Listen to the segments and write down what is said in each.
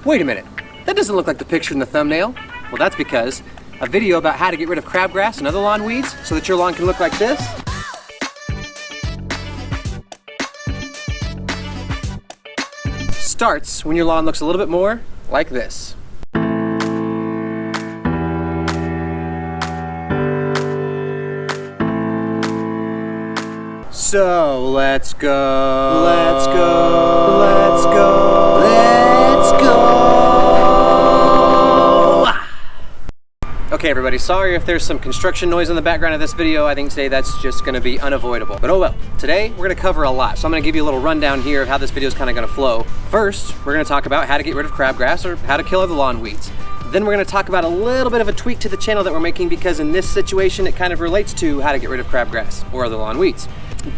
Wait a minute, that doesn't look like the picture in the thumbnail. Well, that's because a video about how to get rid of crabgrass and other lawn weeds so that your lawn can look like this starts when your lawn looks a little bit more like this. So let's go, let's go, let's go, let's go. Okay everybody, sorry if there's some construction noise in the background of this video. I think today that's just gonna be unavoidable. But oh well, today we're gonna cover a lot. So I'm gonna give you a little rundown here of how this video is kind of gonna flow. First, we're gonna talk about how to get rid of crabgrass or how to kill other lawn weeds. Then we're gonna talk about a little bit of a tweak to the channel that we're making because in this situation it kind of relates to how to get rid of crabgrass or other lawn weeds.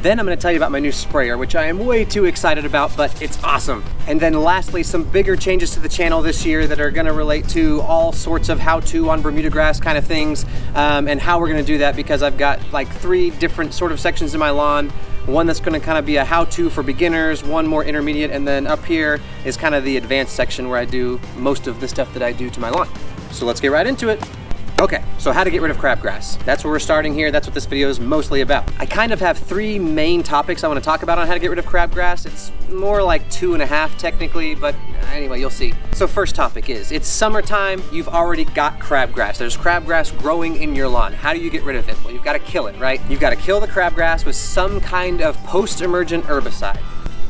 Then I'm gonna tell you about my new sprayer, which I am way too excited about, but it's awesome. And then lastly, some bigger changes to the channel this year that are gonna relate to all sorts of how-to on Bermuda grass kind of things, and how we're gonna do that because I've got like 3 different sort of sections in my lawn. One that's gonna kind of be a how-to for beginners, one more intermediate, and then up here is kind of the advanced section where I do most of the stuff that I do to my lawn. So let's get right into it. Okay, so how to get rid of crabgrass. That's where we're starting here. That's what this video is mostly about. I kind of have 3 main topics I want to talk about on how to get rid of crabgrass. It's more like 2.5 technically, but anyway, you'll see. So first topic is, it's summertime, you've already got crabgrass. There's crabgrass growing in your lawn. How do you get rid of it? Well, you've got to kill it, right? You've got to kill the crabgrass with some kind of post-emergent herbicide.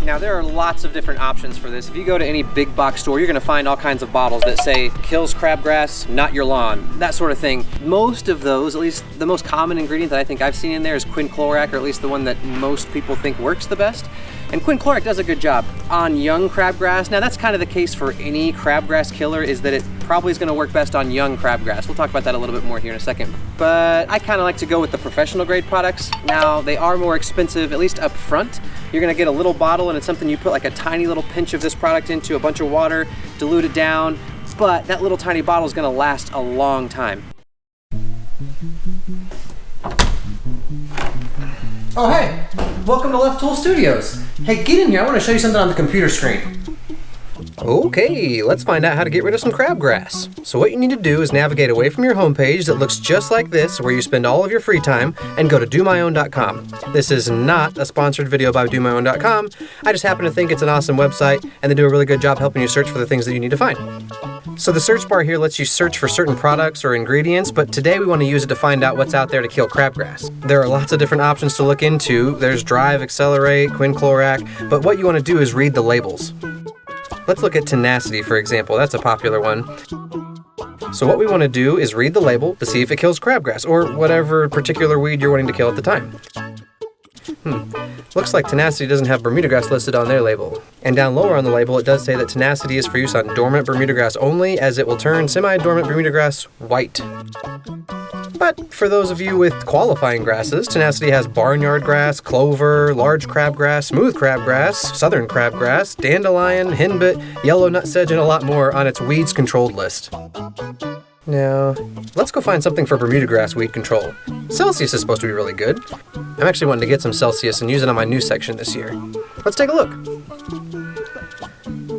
Now there are lots of different options for this. If you go to any big box store, you're gonna find all kinds of bottles that say, kills crabgrass, not your lawn, that sort of thing. Most of those, at least the most common ingredient that I think I've seen in there is quinclorac, or at least the one that most people think works the best. And quinclorac does a good job on young crabgrass. Now that's kind of the case for any crabgrass killer, is that it probably is gonna work best on young crabgrass. We'll talk about that a little bit more here in a second. But I kind of like to go with the professional grade products. Now they are more expensive, at least up front. You're gonna get a little bottle and it's something you put like a tiny little pinch of this product into, a bunch of water, dilute it down, but that little tiny bottle is gonna last a long time. Oh hey, welcome to Left Tool Studios. Hey, get in here, I wanna show you something on the computer screen. Okay, let's find out how to get rid of some crabgrass. So what you need to do is navigate away from your homepage that looks just like this, where you spend all of your free time, and go to DoMyOwn.com. This is not a sponsored video by DoMyOwn.com. I just happen to think it's an awesome website, and they do a really good job helping you search for the things that you need to find. So the search bar here lets you search for certain products or ingredients, but today we want to use it to find out what's out there to kill crabgrass. There are lots of different options to look into. There's Drive, Accelerate, quinclorac, but what you want to do is read the labels. Let's look at Tenacity, for example. That's a popular one. So what we want to do is read the label to see if it kills crabgrass, or whatever particular weed you're wanting to kill at the time. Looks like Tenacity doesn't have Bermuda grass listed on their label. And down lower on the label, it does say that Tenacity is for use on dormant Bermuda grass only, as it will turn semi-dormant Bermuda grass white. But for those of you with qualifying grasses, Tenacity has barnyard grass, clover, large crabgrass, smooth crabgrass, southern crabgrass, dandelion, henbit, yellow nutsedge, and a lot more on its weeds controlled list. Now, let's go find something for Bermuda grass weed control. Celsius is supposed to be really good. I'm actually wanting to get some Celsius and use it on my new section this year. Let's take a look.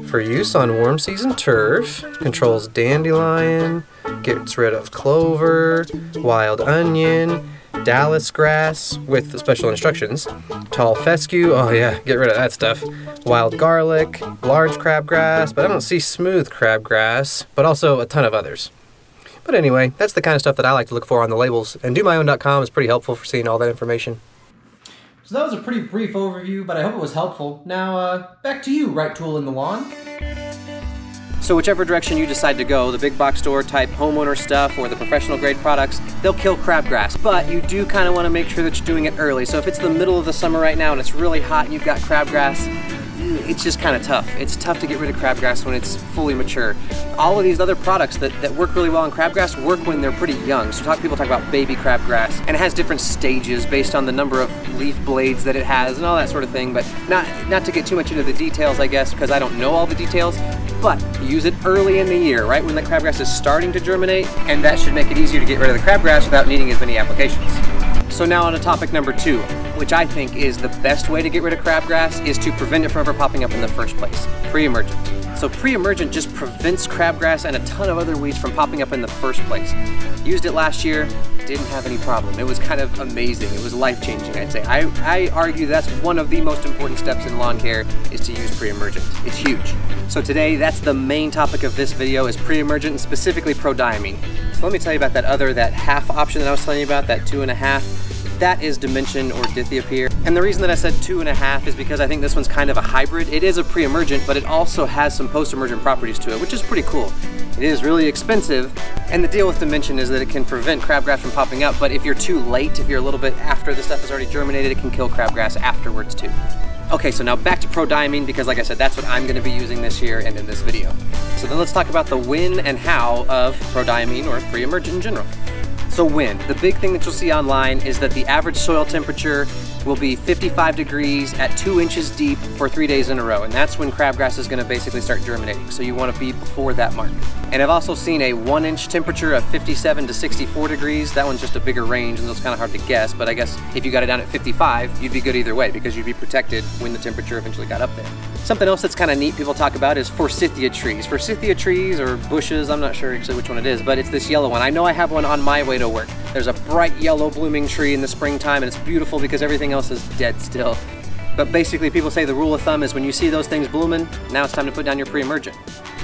For use on warm season turf, controls dandelion, gets rid of clover, wild onion, Dallas grass with the special instructions, tall fescue, oh yeah, get rid of that stuff, wild garlic, large crabgrass, but I don't see smooth crabgrass, but also a ton of others. But anyway, that's the kind of stuff that I like to look for on the labels, and DoMyOwn.com is pretty helpful for seeing all that information. So that was a pretty brief overview, but I hope it was helpful. Now, back to you, Right Tool in the Lawn. So whichever direction you decide to go, the big box store type homeowner stuff or the professional grade products, they'll kill crabgrass, but you do kind of want to make sure that you're doing it early. So if it's the middle of the summer right now and it's really hot and you've got crabgrass, it's just kind of tough. It's tough to get rid of crabgrass when it's fully mature. All of these other products that work really well on crabgrass work when they're pretty young. So people talk about baby crabgrass, and it has different stages based on the number of leaf blades that it has and all that sort of thing. But not to get too much into the details, I guess, because I don't know all the details. But use it early in the year, right when the crabgrass is starting to germinate, and that should make it easier to get rid of the crabgrass without needing as many applications. So now on to topic number 2, which I think is the best way to get rid of crabgrass, is to prevent it from ever popping up in the first place. Pre-emergent. So pre-emergent just prevents crabgrass and a ton of other weeds from popping up in the first place. Used it last year, didn't have any problem. It was kind of amazing. It was life-changing, I'd say. I argue that's one of the most important steps in lawn care is to use pre-emergent. It's huge. So today, that's the main topic of this video is pre-emergent and specifically Prodiamine. So let me tell you about that half option that I was telling you about, that 2.5. That is Dimension or Dithiopyr. And the reason that I said 2.5 is because I think this one's kind of a hybrid. It is a pre-emergent, but it also has some post-emergent properties to it, which is pretty cool. It is really expensive, and the deal with Dimension is that it can prevent crabgrass from popping up, but if you're too late, if you're a little bit after the stuff has already germinated, it can kill crabgrass afterwards too. Okay, so now back to Prodiamine, because like I said, that's what I'm gonna be using this year and in this video. So then let's talk about the when and how of Prodiamine or pre-emergent in general. So when, the big thing that you'll see online is that the average soil temperature will be 55 degrees at 2 inches deep for 3 days in a row. And that's when crabgrass is gonna basically start germinating. So you wanna be before that mark. And I've also seen a 1 inch temperature of 57 to 64 degrees. That one's just a bigger range and it's kind of hard to guess, but I guess if you got it down at 55, you'd be good either way because you'd be protected when the temperature eventually got up there. Something else that's kind of neat people talk about is forsythia trees. Forsythia trees or bushes, I'm not sure actually which one it is, but it's this yellow one. I know I have one on my way to work. There's a bright yellow blooming tree in the springtime and it's beautiful because everything else is dead still. But basically people say the rule of thumb is when you see those things blooming, now it's time to put down your pre-emergent.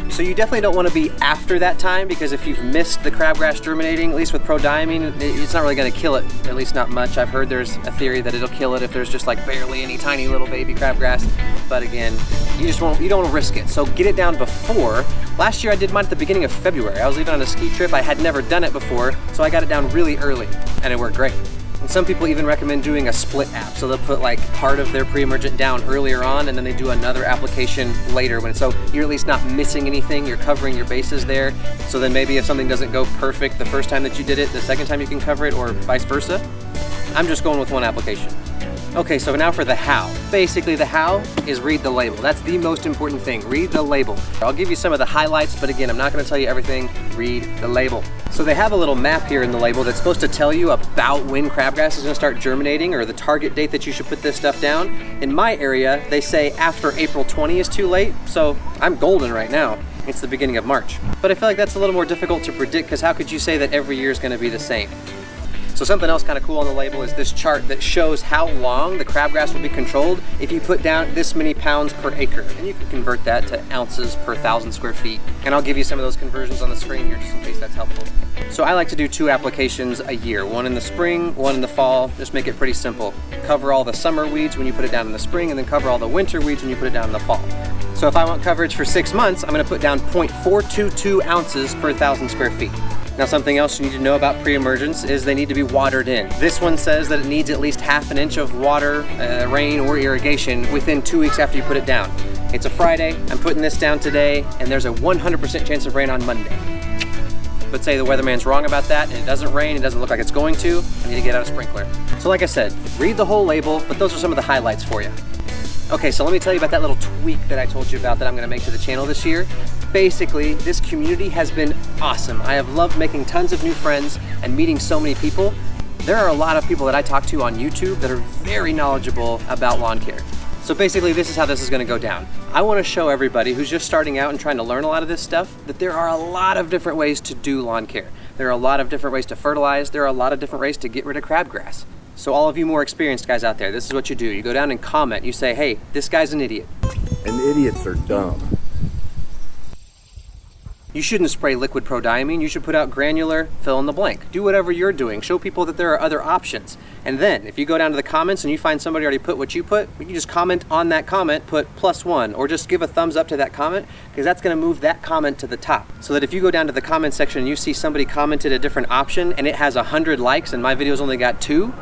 So you definitely don't want to be after that time because if you've missed the crabgrass germinating, at least with Prodiamine, it's not really going to kill it, at least not much. I've heard there's a theory that it'll kill it if there's just like barely any tiny little baby crabgrass. But again, you don't want to risk it. So get it down before. Last year I did mine at the beginning of February. I was leaving on a ski trip. I had never done it before, so I got it down really early and it worked great. And some people even recommend doing a split app. So they'll put like part of their pre-emergent down earlier on and then they do another application later so you're at least not missing anything, you're covering your bases there. So then maybe if something doesn't go perfect the first time that you did it, the second time you can cover it or vice versa. I'm just going with one application. Okay, so now for the how. Basically the how is read the label. That's the most important thing, read the label. I'll give you some of the highlights, but again, I'm not gonna tell you everything, read the label. So they have a little map here in the label that's supposed to tell you about when crabgrass is gonna start germinating or the target date that you should put this stuff down. In my area, they say after April 20 is too late, so I'm golden right now. It's the beginning of March. But I feel like that's a little more difficult to predict because how could you say that every year is gonna be the same? So something else kind of cool on the label is this chart that shows how long the crabgrass will be controlled if you put down this many pounds per acre. And you can convert that to ounces per 1,000 square feet. And I'll give you some of those conversions on the screen here just in case that's helpful. So I like to do 2 applications a year, one in the spring, one in the fall. Just make it pretty simple. Cover all the summer weeds when you put it down in the spring and then cover all the winter weeds when you put it down in the fall. So if I want coverage for 6 months, I'm gonna put down 0.422 ounces per 1,000 square feet. Now something else you need to know about pre-emergence is they need to be watered in. This one says that it needs at least ½ an inch of water, rain or irrigation within 2 weeks after you put it down. It's a Friday, I'm putting this down today, and there's a 100% chance of rain on Monday. But say the weatherman's wrong about that and it doesn't rain, it doesn't look like it's going to, I need to get out a sprinkler. So like I said, read the whole label, but those are some of the highlights for you. Okay, so let me tell you about that little tweak that I told you about that I'm gonna make to the channel this year. Basically, this community has been awesome. I have loved making tons of new friends and meeting so many people. There are a lot of people that I talk to on YouTube that are very knowledgeable about lawn care. So basically, this is how this is gonna go down. I wanna show everybody who's just starting out and trying to learn a lot of this stuff that there are a lot of different ways to do lawn care. There are a lot of different ways to fertilize. There are a lot of different ways to get rid of crabgrass. So all of you more experienced guys out there, this is what you do. You go down and comment. You say, hey, this guy's an idiot. And idiots are dumb. You shouldn't spray liquid Prodiamine. You should put out granular, fill in the blank. Do whatever you're doing. Show people that there are other options. And then if you go down to the comments and you find somebody already put what you put, you just comment on that comment, put +1, or just give a thumbs up to that comment because that's gonna move that comment to the top. So that if you go down to the comment section and you see somebody commented a different option and it has 100 likes and my video's only got 2,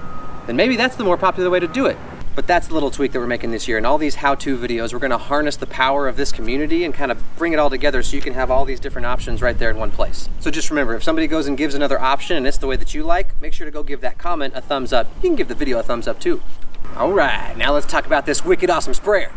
then maybe that's the more popular way to do it. But that's the little tweak that we're making this year. In all these how-to videos, we're gonna harness the power of this community and kind of bring it all together so you can have all these different options right there in one place. So just remember, if somebody goes and gives another option and it's the way that you like, make sure to go give that comment a thumbs up. You can give the video a thumbs up too. All right, now let's talk about this wicked awesome sprayer.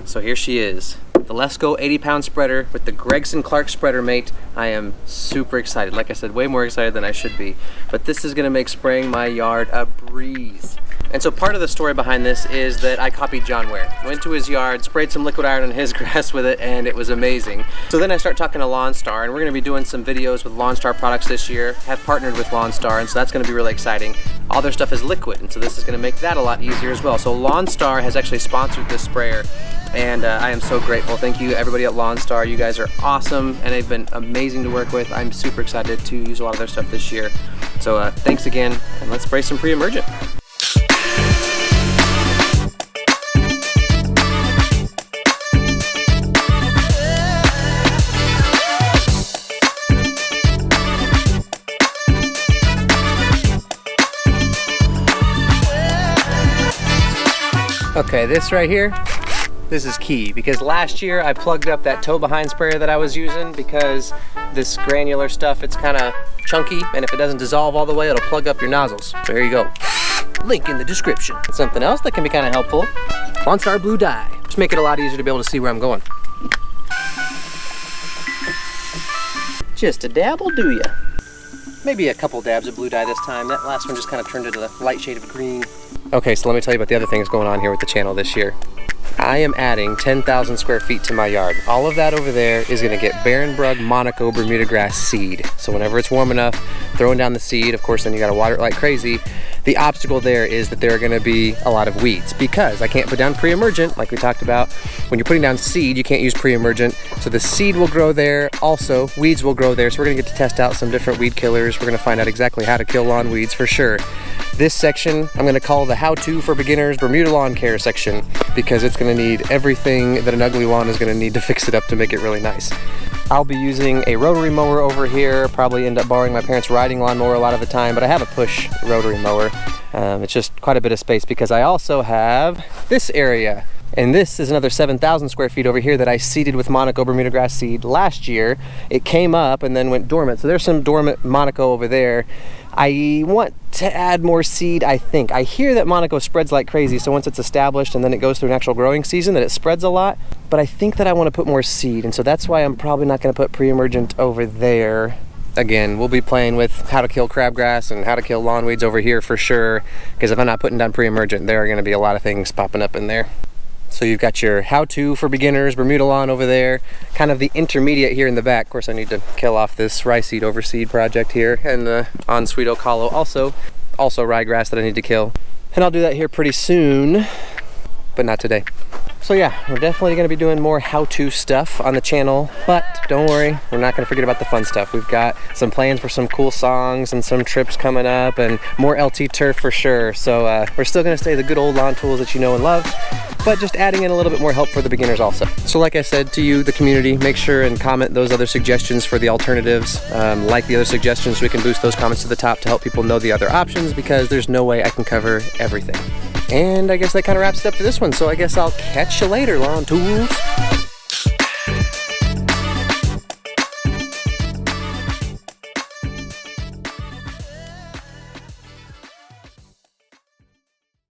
So here she is, the Lesco 80-pound spreader with the Gregson Clark spreader mate. I am super excited. Like I said, way more excited than I should be. But this is gonna make spraying my yard a breeze. And so part of the story behind this is that I copied John Ware. Went to his yard, sprayed some liquid iron on his grass with it, and it was amazing. So then I start talking to LawnStar, and we're gonna be doing some videos with LawnStar products this year. Have partnered with LawnStar, and so that's gonna be really exciting. All their stuff is liquid, and so this is gonna make that a lot easier as well. So LawnStar has actually sponsored this sprayer, and I am so grateful. Thank you everybody at LawnStar. You guys are awesome, and they've been amazing to work with. I'm super excited to use a lot of their stuff this year. So thanks again, and let's spray some pre-emergent. Okay, this right here, this is key because last year I plugged up that toe behind sprayer that I was using because this granular stuff, it's kind of chunky, and if it doesn't dissolve all the way, it'll plug up your nozzles. So here you go. Link in the description. Something else that can be kind of helpful, LawnStar Blue Dye. Just make it a lot easier to be able to see where I'm going. Just a dabble, do ya? Maybe a couple dabs of blue dye this time. That last one just kind of turned into the light shade of green. Okay, so let me tell you about the other things going on here with the channel this year. I am adding 10,000 square feet to my yard. All of that over there is gonna get Barrenbrug Monaco Bermuda grass seed. So whenever it's warm enough, throwing down the seed, of course then you gotta water it like crazy. The obstacle there is that there are gonna be a lot of weeds because I can't put down pre-emergent like we talked about. When you're putting down seed, you can't use pre-emergent. So the seed will grow there. Also, weeds will grow there. So we're gonna get to test out some different weed killers. We're gonna find out exactly how to kill lawn weeds for sure. This section, I'm gonna call the how-to for beginners Bermuda lawn care section because it's gonna need everything that an ugly lawn is gonna need to fix it up to make it really nice. I'll be using a rotary mower over here, probably end up borrowing my parents' riding lawnmower a lot of the time, but I have a push rotary mower. It's just quite a bit of space because I also have this area. And this is another 7,000 square feet over here that I seeded with Monaco Bermuda grass seed last year. It came up and then went dormant. So there's some dormant Monaco over there. I want to add more seed, I think. I hear that Monaco spreads like crazy, so once it's established and then it goes through an actual growing season, that it spreads a lot. But I think that I want to put more seed, and so that's why I'm probably not going to put pre-emergent over there. Again, we'll be playing with how to kill crabgrass and how to kill lawn weeds over here for sure, because if I'm not putting down pre-emergent, there are going to be a lot of things popping up in there. So you've got your how-to for beginners Bermuda lawn over there, kind of the intermediate here in the back. Of course, I need to kill off this rye seed overseed project here, and on Sweet Oak Hollow also ryegrass that I need to kill. And I'll do that here pretty soon, but not today. So yeah, we're definitely going to be doing more how-to stuff on the channel, but don't worry, we're not going to forget about the fun stuff. We've got some plans for some cool songs and some trips coming up and more LT turf for sure. So we're still going to stay the good old lawn tools that you know and love, but just adding in a little bit more help for the beginners also. So like I said to you, the community, make sure and comment those other suggestions for the alternatives. Like the other suggestions so we can boost those comments to the top to help people know the other options, because there's no way I can cover everything. And I guess that kind of wraps it up for this one. So I guess I'll catch you later, lawn tools.